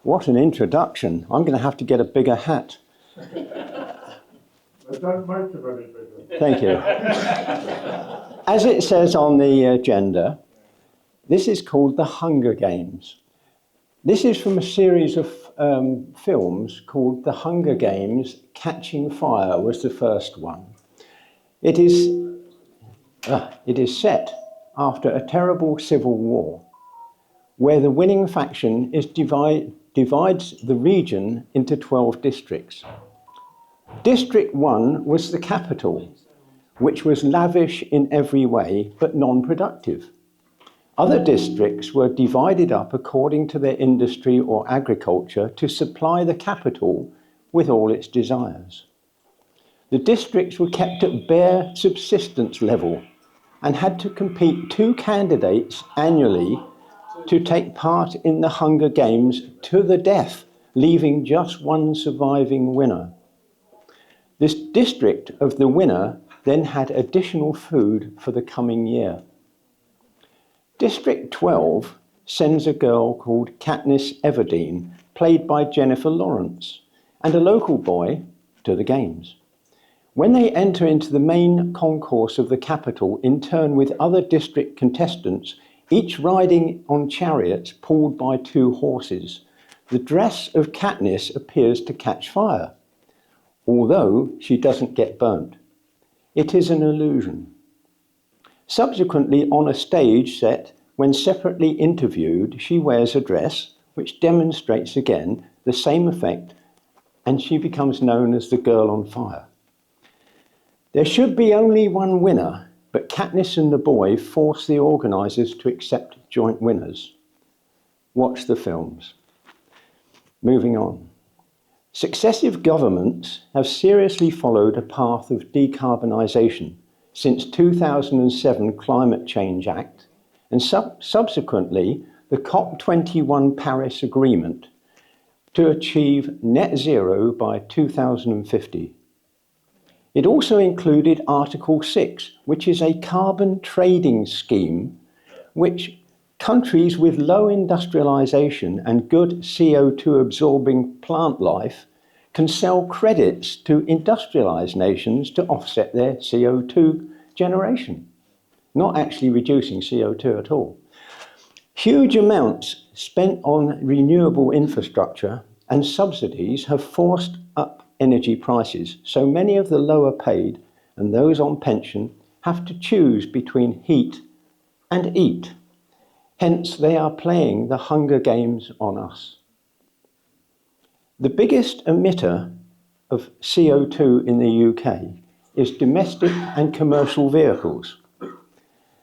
What an introduction. I'm going to have to get a bigger hat. Don't make them any bigger. Thank you. As it says on the agenda, this is called The Hunger Games. This is from a series of films called The Hunger Games: Catching Fire was the first one. It is set after a terrible civil war, where the winning faction divides the region into 12 districts. District 1 was the capital, which was lavish in every way, but non-productive. Other districts were divided up according to their industry or agriculture to supply the capital with all its desires. The districts were kept at bare subsistence level and had to compete 2 candidates annually to take part in the Hunger Games to the death, leaving just one surviving winner. This district of the winner then had additional food for the coming year. District 12 sends a girl called Katniss Everdeen, played by Jennifer Lawrence, and a local boy to the games. When they enter into the main concourse of the capital, in turn with other district contestants, each riding on chariots pulled by 2 horses, the dress of Katniss appears to catch fire, although she doesn't get burnt. It is an illusion. Subsequently, on a stage set, when separately interviewed, she wears a dress which demonstrates again the same effect, and she becomes known as the Girl on Fire. There should be only one winner, but Katniss and the boy force the organisers to accept joint winners. Watch the films. Moving on. Successive governments have seriously followed a path of decarbonisation since 2007 Climate Change Act and subsequently the COP21 Paris Agreement to achieve net zero by 2050. It also included Article 6, which is a carbon trading scheme which countries with low industrialisation and good CO2 absorbing plant life can sell credits to industrialised nations to offset their CO2 generation, not actually reducing CO2 at all. Huge amounts spent on renewable infrastructure and subsidies have forced up energy prices, so many of the lower paid and those on pension have to choose between heat and eat. Hence, they are playing the Hunger Games on us. The biggest emitter of CO2 in the UK is domestic and commercial vehicles.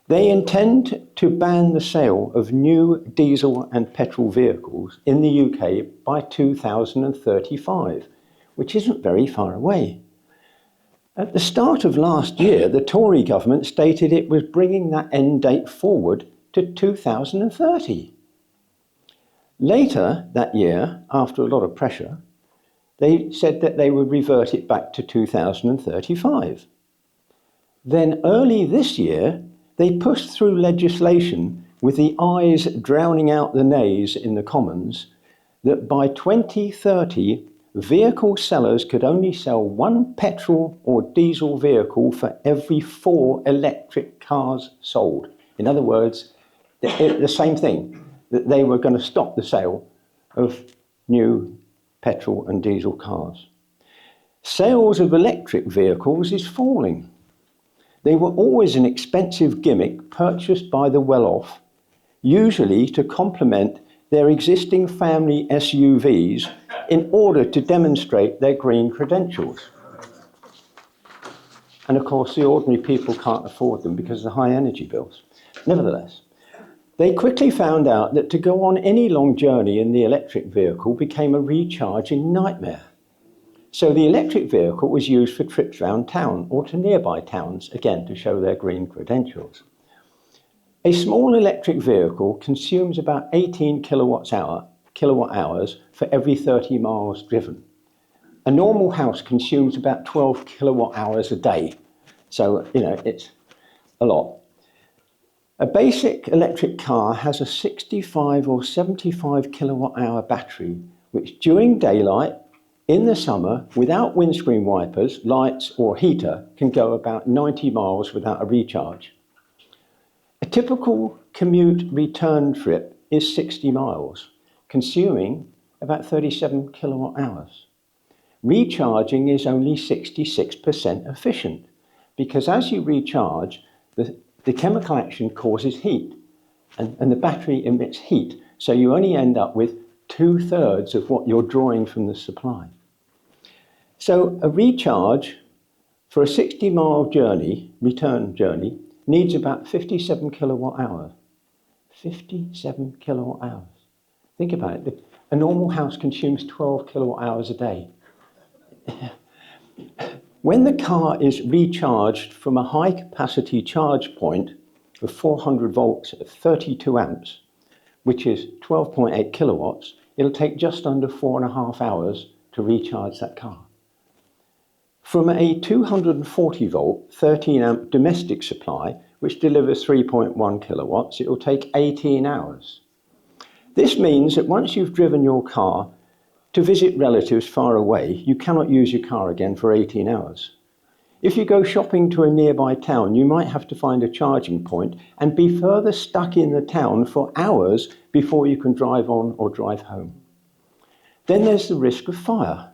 They intend to ban the sale of new diesel and petrol vehicles in the UK by 2035, which isn't very far away. At the start of last year, the Tory government stated it was bringing that end date forward to 2030. Later that year, after a lot of pressure, they said that they would revert it back to 2035. Then early this year, they pushed through legislation with the ayes drowning out the nays in the Commons that by 2030, vehicle sellers could only sell 1 petrol or diesel vehicle for every 4 electric cars sold. In other words, the same thing, that they were going to stop the sale of new petrol and diesel cars. Sales of electric vehicles is falling. They were always an expensive gimmick purchased by the well-off, usually to complement their existing family SUVs in order to demonstrate their green credentials. And of course, the ordinary people can't afford them because of the high energy bills. Nevertheless, they quickly found out that to go on any long journey in the electric vehicle became a recharging nightmare. So the electric vehicle was used for trips around town or to nearby towns, again to show their green credentials. A small electric vehicle consumes about 18 kilowatt hours for every 30 miles driven. A normal house consumes about 12 kilowatt hours a day. So, it's a lot. A basic electric car has a 65 or 75 kilowatt hour battery, which during daylight, in the summer, without windscreen wipers, lights or heater, can go about 90 miles without a recharge. A typical commute return trip is 60 miles, consuming about 37 kilowatt hours. Recharging is only 66% efficient, because as you recharge, the chemical action causes heat, and the battery emits heat, so you only end up with 2/3 of what you're drawing from the supply. So a recharge for a 60-mile journey, return journey, needs about 57 kilowatt hours. 57 kilowatt hours. Think about it. A normal house consumes 12 kilowatt hours a day. When the car is recharged from a high-capacity charge point of 400 volts at 32 amps, which is 12.8 kilowatts, it'll take just under 4.5 hours to recharge that car. From a 240 volt, 13 amp domestic supply, which delivers 3.1 kilowatts, it will take 18 hours. This means that once you've driven your car to visit relatives far away, you cannot use your car again for 18 hours. If you go shopping to a nearby town, you might have to find a charging point and be further stuck in the town for hours before you can drive on or drive home. Then there's the risk of fire,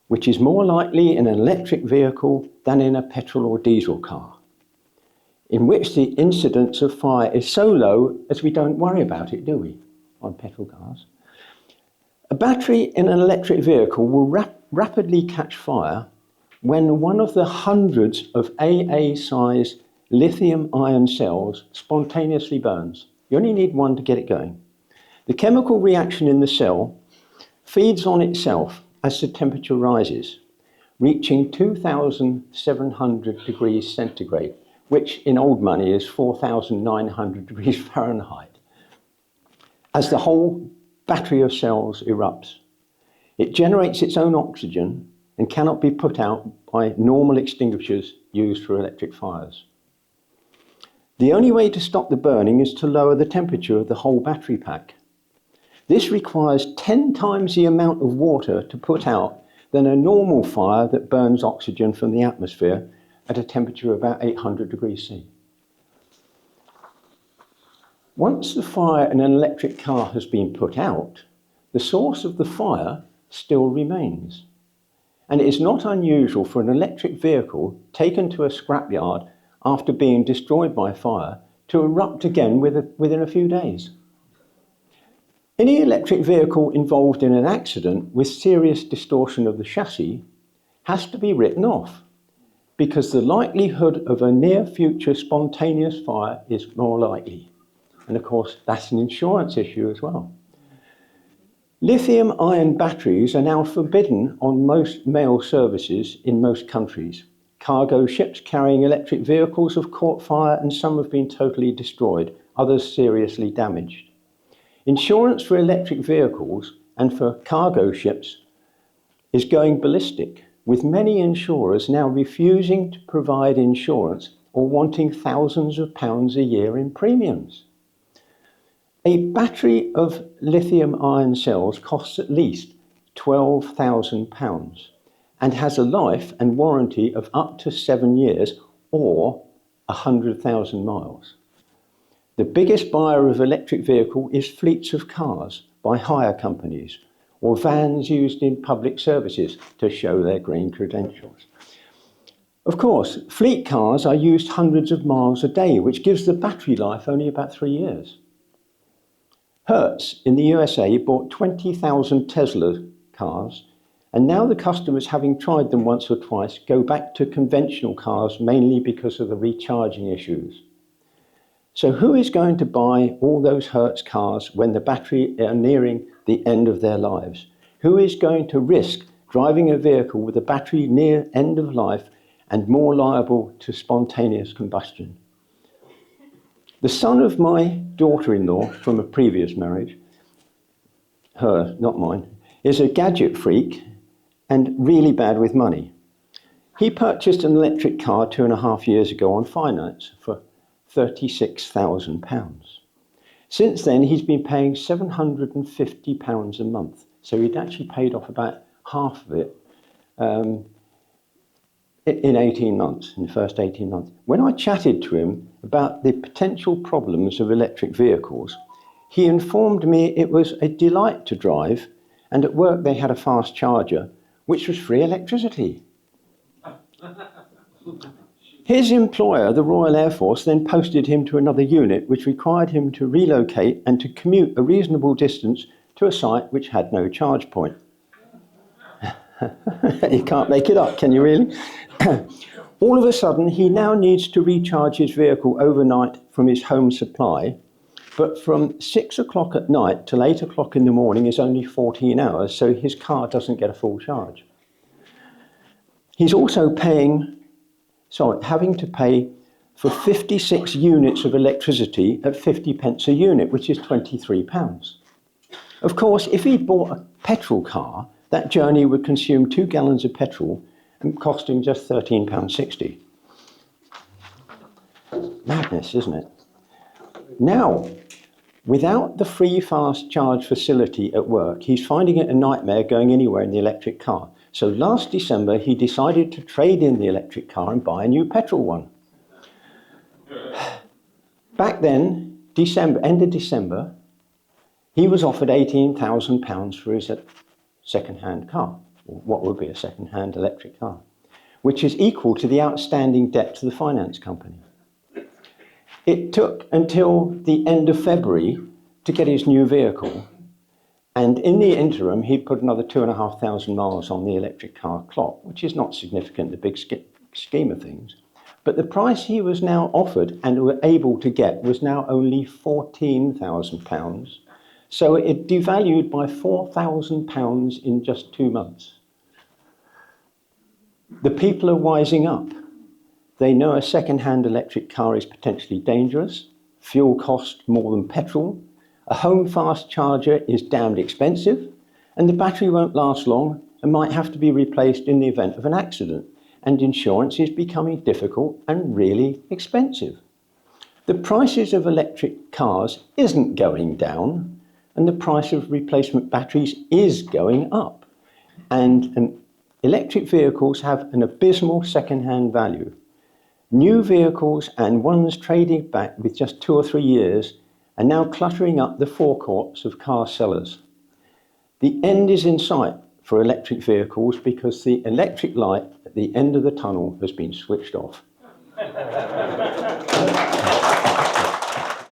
which is more likely in an electric vehicle than in a petrol or diesel car, in which the incidence of fire is so low as we don't worry about it, do we, on petrol cars? A battery in an electric vehicle will rapidly catch fire when one of the hundreds of AA-size lithium-ion cells spontaneously burns. You only need one to get it going. The chemical reaction in the cell feeds on itself as the temperature rises, reaching 2,700 degrees centigrade, which in old money is 4,900 degrees Fahrenheit, as the whole battery of cells erupts. It generates its own oxygen and cannot be put out by normal extinguishers used for electric fires. The only way to stop the burning is to lower the temperature of the whole battery pack. This requires 10 times the amount of water to put out than a normal fire that burns oxygen from the atmosphere at a temperature of about 800 degrees C. Once the fire in an electric car has been put out, the source of the fire still remains. And it is not unusual for an electric vehicle taken to a scrapyard after being destroyed by fire to erupt again within a few days. Any electric vehicle involved in an accident with serious distortion of the chassis has to be written off, because the likelihood of a near future spontaneous fire is more likely. And of course, that's an insurance issue as well. Lithium-ion batteries are now forbidden on most mail services in most countries. Cargo ships carrying electric vehicles have caught fire and some have been totally destroyed, others seriously damaged. Insurance for electric vehicles and for cargo ships is going ballistic, with many insurers now refusing to provide insurance or wanting thousands of pounds a year in premiums. A battery of lithium-ion cells costs at least £12,000 and has a life and warranty of up to 7 years or 100,000 miles. The biggest buyer of electric vehicle is fleets of cars by hire companies or vans used in public services to show their green credentials. Of course, fleet cars are used hundreds of miles a day, which gives the battery life only about 3 years. Hertz in the USA bought 20,000 Tesla cars, and now the customers, having tried them once or twice, go back to conventional cars mainly because of the recharging issues. So who is going to buy all those Hertz cars when the battery are nearing the end of their lives? Who is going to risk driving a vehicle with a battery near end of life and more liable to spontaneous combustion? The son of my daughter-in-law from a previous marriage, her, not mine, is a gadget freak and really bad with money. He purchased an electric car 2.5 years ago on finance for £36,000. Since then, he's been paying £750 a month. So he'd actually paid off about half of it in 18 months, in the first 18 months. When I chatted to him about the potential problems of electric vehicles, he informed me it was a delight to drive, and at work they had a fast charger, which was free electricity. His employer, the Royal Air Force, then posted him to another unit, which required him to relocate and to commute a reasonable distance to a site which had no charge point. You can't make it up, can you really? All of a sudden, he now needs to recharge his vehicle overnight from his home supply, but from 6 o'clock at night till 8 o'clock in the morning is only 14 hours, so his car doesn't get a full charge. He's also having to pay for 56 units of electricity at 50 pence a unit, which is £23. Of course, if he bought a petrol car, that journey would consume 2 gallons of petrol and cost him just £13.60. Madness, isn't it? Now, without the free fast charge facility at work, he's finding it a nightmare going anywhere in the electric car. So last December, he decided to trade in the electric car and buy a new petrol one. Back then, end of December, he was offered £18,000 for his second-hand car, or what would be a second-hand electric car, which is equal to the outstanding debt to the finance company. It took until the end of February to get his new vehicle, and in the interim, he put another 2,500 miles on the electric car clock, which is not significant in the big scheme of things. But the price he was now offered and were able to get was now only £14,000. So it devalued by £4,000 in just 2 months. The people are wising up. They know a second-hand electric car is potentially dangerous, fuel costs more than petrol, a home fast charger is damned expensive, and the battery won't last long and might have to be replaced in the event of an accident, and insurance is becoming difficult and really expensive. The prices of electric cars isn't going down, and the price of replacement batteries is going up. And electric vehicles have an abysmal second-hand value. New vehicles and ones trading back with just 2 or 3 years are now cluttering up the forecourts of car sellers. The end is in sight for electric vehicles because the electric light at the end of the tunnel has been switched off.